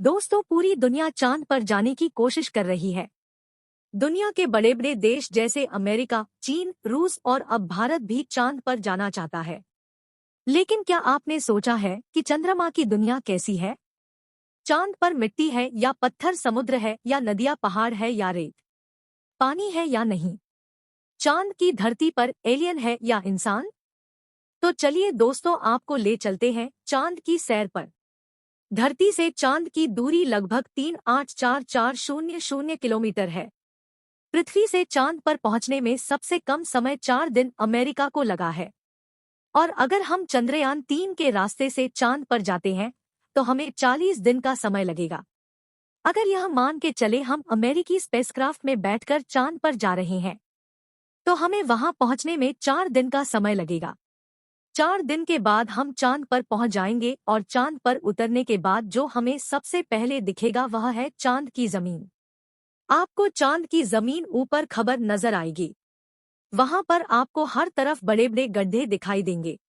दोस्तों, पूरी दुनिया चांद पर जाने की कोशिश कर रही है। दुनिया के बड़े बड़े देश जैसे अमेरिका, चीन, रूस और अब भारत भी चांद पर जाना चाहता है। लेकिन क्या आपने सोचा है कि चंद्रमा की दुनिया कैसी है? चांद पर मिट्टी है या पत्थर, समुद्र है या नदियां, पहाड़ है या रेत, पानी है या नहीं? चांद की धरती पर एलियन है या इंसान? तो चलिए दोस्तों, आपको ले चलते हैं चांद की सैर पर। धरती से चांद की दूरी लगभग 3,84400 किलोमीटर है। पृथ्वी से चांद पर पहुंचने में सबसे कम समय 4 दिन अमेरिका को लगा है। और अगर हम चंद्रयान 3 के रास्ते से चांद पर जाते हैं तो हमें 40 दिन का समय लगेगा। अगर यह मान के चले हम अमेरिकी स्पेसक्राफ्ट में बैठकर चांद पर जा रहे हैं तो हमें वहां पहुंचने में 4 दिन का समय लगेगा। 4 दिन के बाद हम चांद पर पहुंच जाएंगे और चांद पर उतरने के बाद जो हमें सबसे पहले दिखेगा वह है चांद की जमीन। आपको चांद की जमीन ऊपर खबर नजर आएगी। वहां पर आपको हर तरफ बड़े बड़े गड्ढे दिखाई देंगे।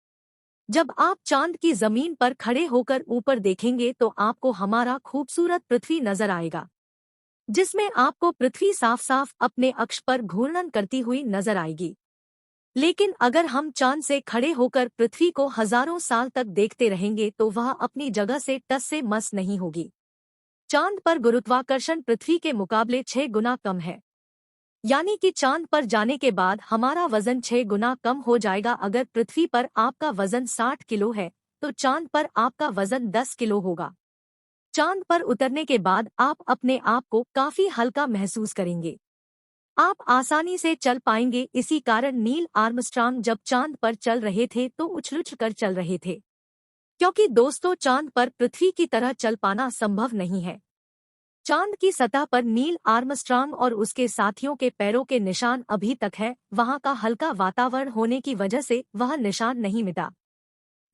जब आप चांद की जमीन पर खड़े होकर ऊपर देखेंगे तो आपको हमारा खूबसूरत पृथ्वी नजर आएगा, जिसमें आपको पृथ्वी साफ साफ अपने अक्ष पर घूर्णन करती हुई नजर आएगी। लेकिन अगर हम चांद से खड़े होकर पृथ्वी को हजारों साल तक देखते रहेंगे तो वह अपनी जगह से टस से मस नहीं होगी। चांद पर गुरुत्वाकर्षण पृथ्वी के मुकाबले 6 गुना कम है। यानी कि चांद पर जाने के बाद हमारा वजन 6 गुना कम हो जाएगा। अगर पृथ्वी पर आपका वजन 60 किलो है तो चांद पर आपका वजन 10 किलो होगा। चांद पर उतरने के बाद आप अपने आप को काफी हल्का महसूस करेंगे। आप आसानी से चल पाएंगे। इसी कारण नील आर्मस्ट्रांग जब चांद पर चल रहे थे तो उछल कर चल रहे थे, क्योंकि दोस्तों चांद पर पृथ्वी की तरह चल पाना संभव नहीं है। चांद की सतह पर नील आर्मस्ट्रांग और उसके साथियों के पैरों के निशान अभी तक है। वहां का हल्का वातावरण होने की वजह से वह निशान नहीं मिटा।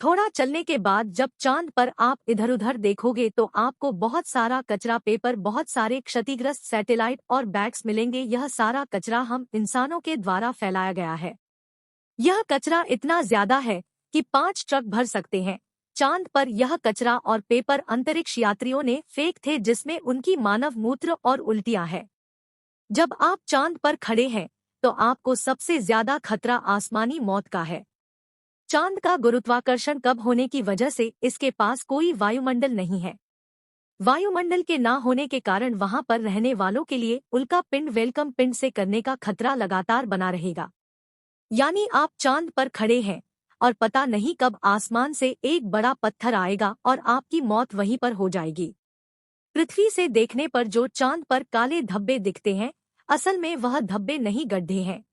थोड़ा चलने के बाद जब चांद पर आप इधर उधर देखोगे तो आपको बहुत सारा कचरा, पेपर, बहुत सारे क्षतिग्रस्त सैटेलाइट और बैग्स मिलेंगे। यह सारा कचरा हम इंसानों के द्वारा फैलाया गया है। यह कचरा इतना ज्यादा है कि 5 ट्रक भर सकते हैं। चांद पर यह कचरा और पेपर अंतरिक्ष यात्रियों ने फेंक थे, जिसमें उनकी मानव मूत्र और उल्टियां हैं। जब आप चांद पर खड़े हैं तो आपको सबसे ज्यादा खतरा आसमानी मौत का है। चांद का गुरुत्वाकर्षण कम होने की वजह से इसके पास कोई वायुमंडल नहीं है। वायुमंडल के ना होने के कारण वहां पर रहने वालों के लिए उल्का पिंड, वेलकम पिंड से करने का खतरा लगातार बना रहेगा। यानी आप चांद पर खड़े हैं और पता नहीं कब आसमान से एक बड़ा पत्थर आएगा और आपकी मौत वहीं पर हो जाएगी। पृथ्वी से देखने पर जो चांद पर काले धब्बे दिखते हैं, असल में वह धब्बे नहीं, गड्ढे हैं।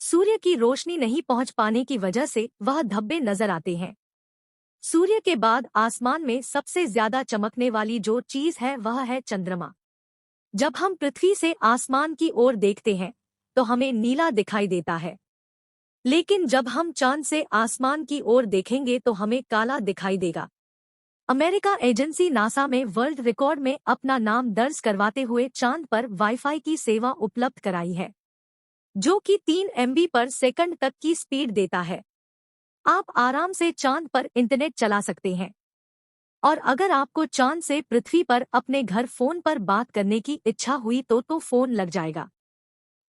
सूर्य की रोशनी नहीं पहुंच पाने की वजह से वह धब्बे नजर आते हैं। सूर्य के बाद आसमान में सबसे ज्यादा चमकने वाली जो चीज है वह है चंद्रमा। जब हम पृथ्वी से आसमान की ओर देखते हैं तो हमें नीला दिखाई देता है, लेकिन जब हम चांद से आसमान की ओर देखेंगे तो हमें काला दिखाई देगा। अमेरिका एजेंसी नासा में वर्ल्ड रिकॉर्ड में अपना नाम दर्ज करवाते हुए चांद पर वाईफाई की सेवा उपलब्ध कराई है, जो कि 3 MB पर सेकंड तक की स्पीड देता है। आप आराम से चांद पर इंटरनेट चला सकते हैं। और अगर आपको चांद से पृथ्वी पर अपने घर फोन पर बात करने की इच्छा हुई तो फोन लग जाएगा,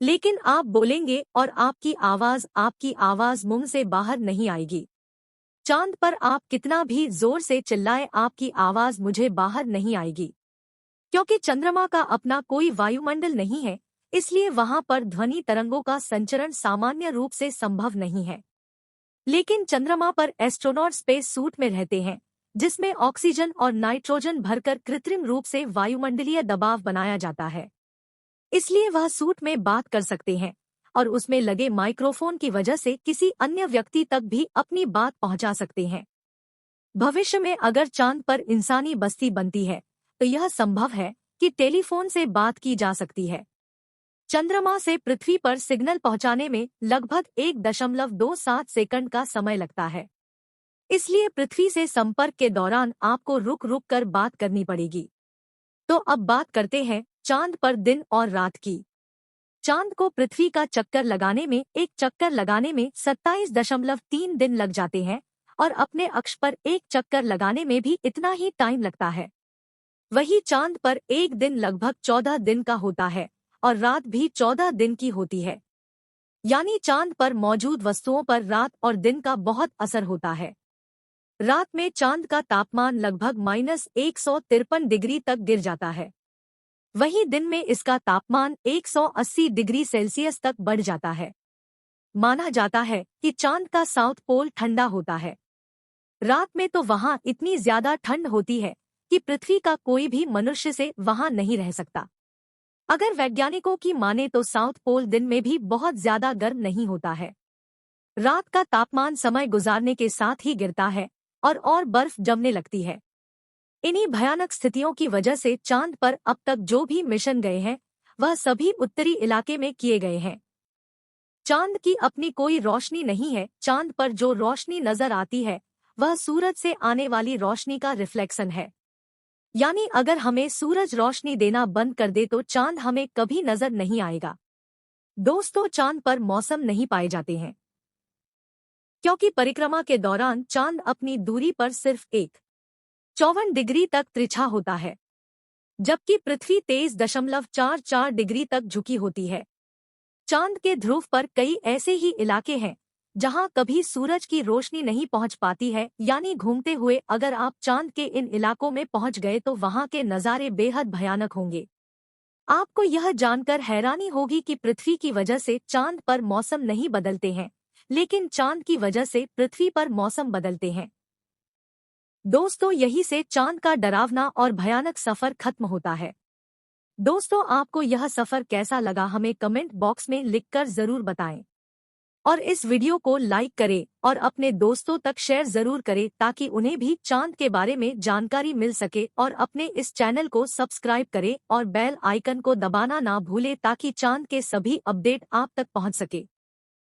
लेकिन आप बोलेंगे और आपकी आवाज मुंह से बाहर नहीं आएगी। चांद पर आप कितना भी जोर से चिल्लाएं, आपकी आवाज मुझे बाहर नहीं आएगी, क्योंकि चंद्रमा का अपना कोई वायुमंडल नहीं है। इसलिए वहां पर ध्वनि तरंगों का संचरण सामान्य रूप से संभव नहीं है। लेकिन चंद्रमा पर एस्ट्रोनॉट स्पेस सूट में रहते हैं, जिसमें ऑक्सीजन और नाइट्रोजन भरकर कृत्रिम रूप से वायुमंडलीय दबाव बनाया जाता है। इसलिए वह सूट में बात कर सकते हैं और उसमें लगे माइक्रोफोन की वजह से किसी अन्य व्यक्ति तक भी अपनी बात पहुंचा सकते हैं। भविष्य में अगर चांद पर इंसानी बस्ती बनती है तो यह संभव है कि टेलीफोन से बात की जा सकती है। चंद्रमा से पृथ्वी पर सिग्नल पहुंचाने में लगभग 1.27 सेकंड का समय लगता है। इसलिए पृथ्वी से संपर्क के दौरान आपको रुक रुक कर बात करनी पड़ेगी। तो अब बात करते हैं चांद पर दिन और रात की। चांद को पृथ्वी का चक्कर लगाने में 27.3 दिन लग जाते हैं और अपने अक्ष पर एक चक्कर लगाने में भी इतना ही टाइम लगता है। वही चांद पर एक दिन लगभग 14 दिन का होता है और रात भी 14 दिन की होती है। यानी चांद पर मौजूद वस्तुओं पर रात और दिन का बहुत असर होता है। रात में चांद का तापमान लगभग -153 डिग्री तक गिर जाता है। वहीं दिन में इसका तापमान 180 डिग्री सेल्सियस तक बढ़ जाता है। माना जाता है कि चांद का साउथ पोल ठंडा होता है। रात में तो वहां इतनी ज्यादा ठंड होती है कि पृथ्वी का कोई भी मनुष्य से वहां नहीं रह सकता। अगर वैज्ञानिकों की माने तो साउथ पोल दिन में भी बहुत ज्यादा गर्म नहीं होता है। रात का तापमान समय गुजारने के साथ ही गिरता है और बर्फ जमने लगती है। इन्हीं भयानक स्थितियों की वजह से चांद पर अब तक जो भी मिशन गए हैं वह सभी उत्तरी इलाके में किए गए हैं। चांद की अपनी कोई रोशनी नहीं है। चांद पर जो रोशनी नजर आती है वह सूरज से आने वाली रोशनी का रिफ्लेक्शन है। यानी अगर हमें सूरज रोशनी देना बंद कर दे तो चांद हमें कभी नजर नहीं आएगा। दोस्तों, चांद पर मौसम नहीं पाए जाते हैं क्योंकि परिक्रमा के दौरान चांद अपनी दूरी पर सिर्फ 154 डिग्री तक तिरछा होता है, जबकि पृथ्वी 23.44 डिग्री तक झुकी होती है। चांद के ध्रुव पर कई ऐसे ही इलाके हैं जहां कभी सूरज की रोशनी नहीं पहुंच पाती है। यानी घूमते हुए अगर आप चांद के इन इलाकों में पहुंच गए तो वहां के नज़ारे बेहद भयानक होंगे। आपको यह जानकर हैरानी होगी कि पृथ्वी की वजह से चांद पर मौसम नहीं बदलते हैं, लेकिन चांद की वजह से पृथ्वी पर मौसम बदलते हैं। दोस्तों, यही से चांद का डरावना और भयानक सफर खत्म होता है। दोस्तों, आपको यह सफर कैसा लगा हमें कमेंट बॉक्स में लिखकर जरूर बताएं और इस वीडियो को लाइक करें और अपने दोस्तों तक शेयर जरूर करें ताकि उन्हें भी चांद के बारे में जानकारी मिल सके। और अपने इस चैनल को सब्सक्राइब करें और बेल आइकन को दबाना ना भूलें ताकि चांद के सभी अपडेट आप तक पहुंच सके।